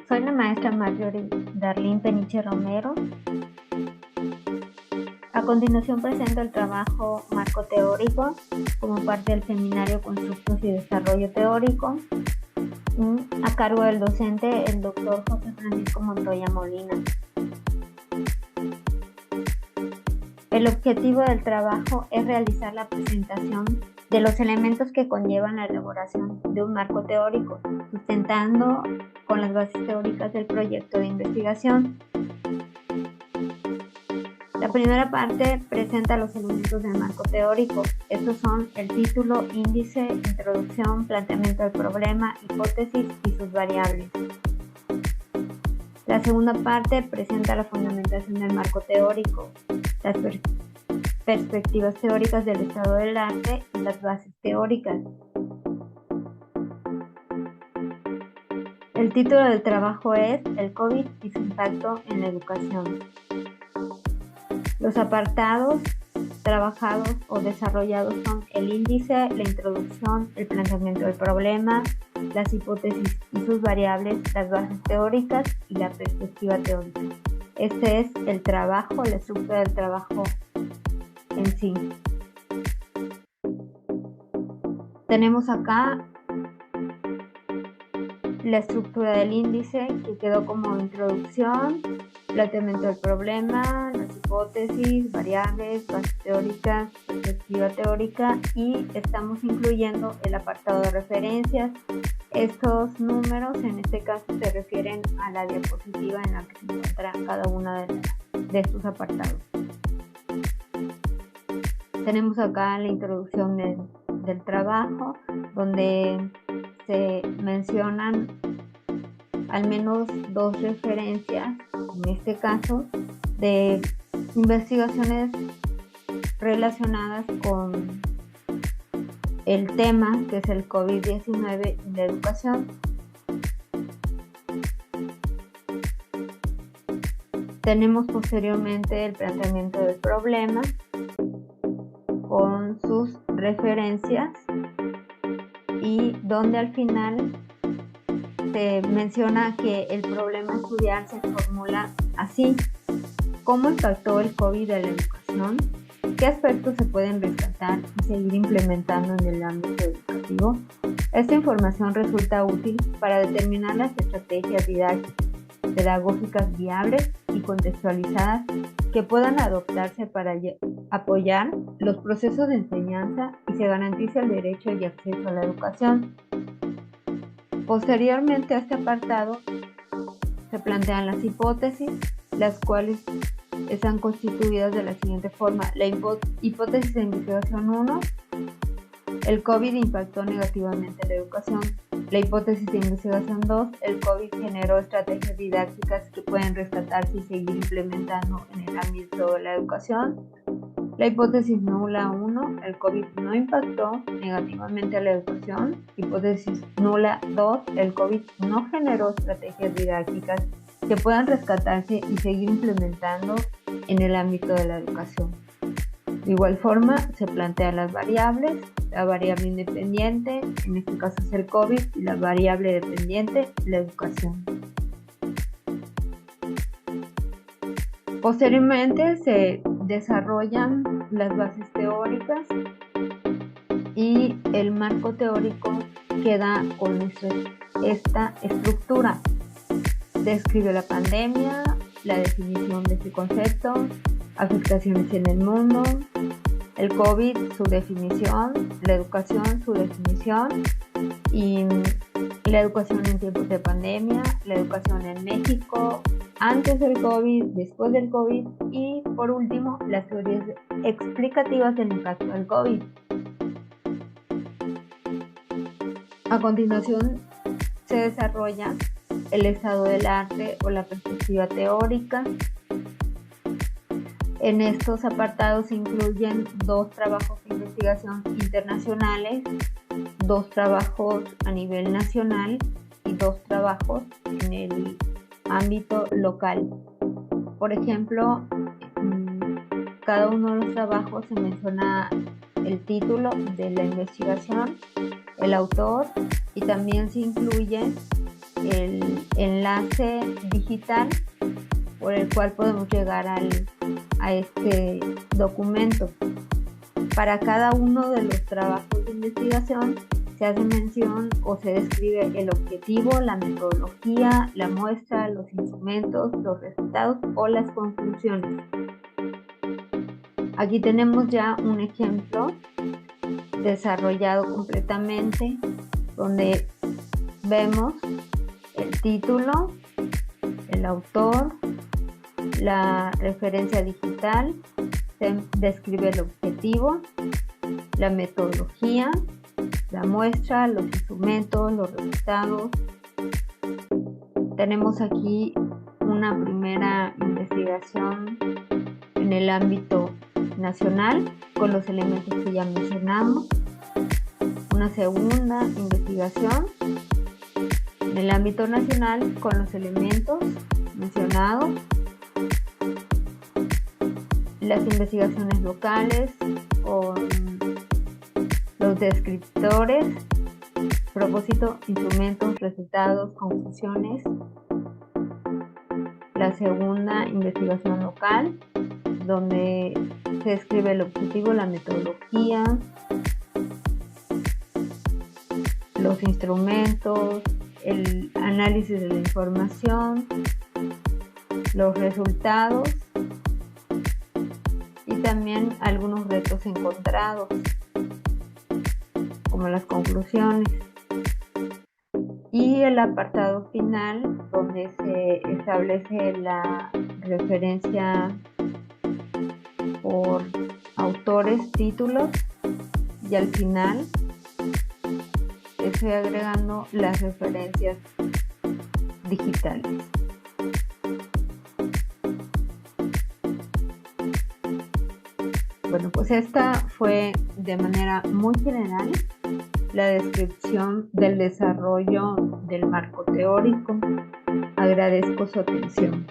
Soy la maestra Marjorie Darlene Peniche Romero. A continuación presento el trabajo Marco Teórico como parte del seminario Constructos y Desarrollo Teórico, a cargo del docente, el doctor José Francisco Montoya Molina. El objetivo del trabajo es realizar la presentación de los elementos que conllevan la elaboración de un marco teórico, sustentando con las bases teóricas del proyecto de investigación. La primera parte presenta los elementos del marco teórico. Estos son el título, índice, introducción, planteamiento del problema, hipótesis y sus variables. La segunda parte presenta la fundamentación del marco teórico, las perspectivas teóricas del estado del arte y las bases teóricas. El título del trabajo es El COVID y su impacto en la educación. Los apartados trabajados o desarrollados son el índice, la introducción, el planteamiento del problema, las hipótesis y sus variables, las bases teóricas y la perspectiva teórica. Este es el trabajo, la estructura del trabajo en sí. Tenemos acá la estructura del índice, que quedó como introducción, planteamiento del problema, las hipótesis, variables, bases teóricas, perspectiva teórica, y estamos incluyendo el apartado de referencias. Estos números en este caso se refieren a la diapositiva en la que se encuentra cada una de estos apartados. Tenemos acá la introducción del trabajo, donde se mencionan al menos dos referencias, en este caso, de investigaciones relacionadas con el tema que es el COVID-19 y la educación. Tenemos posteriormente el planteamiento del problema con sus referencias, y donde al final se menciona que el problema a estudiar se formula así: ¿cómo impactó el COVID en la educación? ¿Qué aspectos se pueden rescatar y seguir implementando en el ámbito educativo? Esta información resulta útil para determinar las estrategias didácticas, pedagógicas viables y contextualizadas que puedan adoptarse para apoyar los procesos de enseñanza y se garantice el derecho y acceso a la educación. Posteriormente a este apartado se plantean las hipótesis, las cuales están constituidas de la siguiente forma: la hipótesis de investigación 1, el COVID impactó negativamente en la educación. La hipótesis de investigación 2, el COVID generó estrategias didácticas que pueden rescatarse y seguir implementando en el ámbito de la educación. La hipótesis nula 1, el COVID no impactó negativamente a la educación. Hipótesis nula 2, el COVID no generó estrategias didácticas que puedan rescatarse y seguir implementando en el ámbito de la educación. De igual forma, se plantean las variables: la variable independiente, en este caso es el COVID, y la variable dependiente, la educación. Posteriormente se desarrollan las bases teóricas y el marco teórico queda con esta estructura. Describe la pandemia, la definición de este concepto, afectaciones en el mundo, el COVID, su definición, la educación, su definición, y la educación en tiempos de pandemia, la educación en México, antes del COVID, después del COVID, y por último, las teorías explicativas del impacto del COVID. A continuación, se desarrolla el estado del arte o la perspectiva teórica. En estos apartados se incluyen dos trabajos de investigación internacionales, dos trabajos a nivel nacional y dos trabajos en el ámbito local. Por ejemplo, cada uno de los trabajos se menciona el título de la investigación, el autor, y también se incluye el enlace digital por el cual podemos llegar a este documento. Para cada uno de los trabajos de investigación se hace mención o se describe el objetivo, la metodología, la muestra, los instrumentos, los resultados o las conclusiones. Aquí tenemos ya un ejemplo desarrollado completamente, donde vemos el título, el autor, la referencia digital, se describe el objetivo, la metodología, la muestra, los instrumentos, los resultados. Tenemos aquí una primera investigación en el ámbito nacional con los elementos que ya mencionamos, una segunda investigación en el ámbito nacional con los elementos mencionados, las investigaciones locales con los descriptores, propósito, instrumentos, resultados, conclusiones. La segunda investigación local, donde se describe el objetivo, la metodología, los instrumentos, el análisis de la información, los resultados y también algunos retos encontrados, como las conclusiones. Y el apartado final, donde se establece la referencia por autores, títulos, y al final estoy agregando las referencias digitales. Bueno, pues esta fue de manera muy general la descripción del desarrollo del marco teórico. Agradezco su atención.